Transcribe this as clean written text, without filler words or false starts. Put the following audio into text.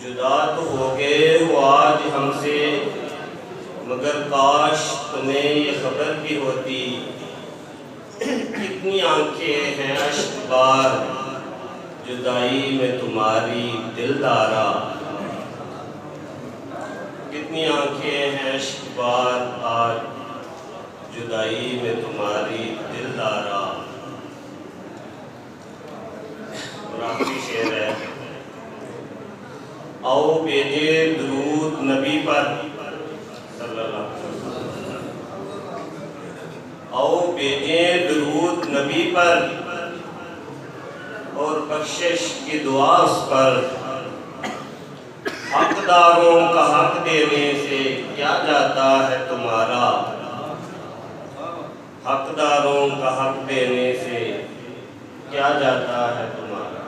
जुदा तो हो गए हो आज हमसे, मगर काश तुम्हें ये खबर भी होती। कितनी आंखें हैं अश्कबार जुदाई में तुम्हारी दिलदारा। कितनी आंखें हैं अश्कबार आज जुदाई में तुम्हारी दिलदारा। और आखिरी शेर है, आओ भेजे दुरूद नबी पर सल्लल्लाहु अलैहि वसल्लम। आओ भेजे दुरूद नबी पर और बख्शिश की दुआ उस पर। हकदारों का हक देने से क्या जाता है तुम्हारा। हकदारों का हक देने से क्या जाता है तुम्हारा।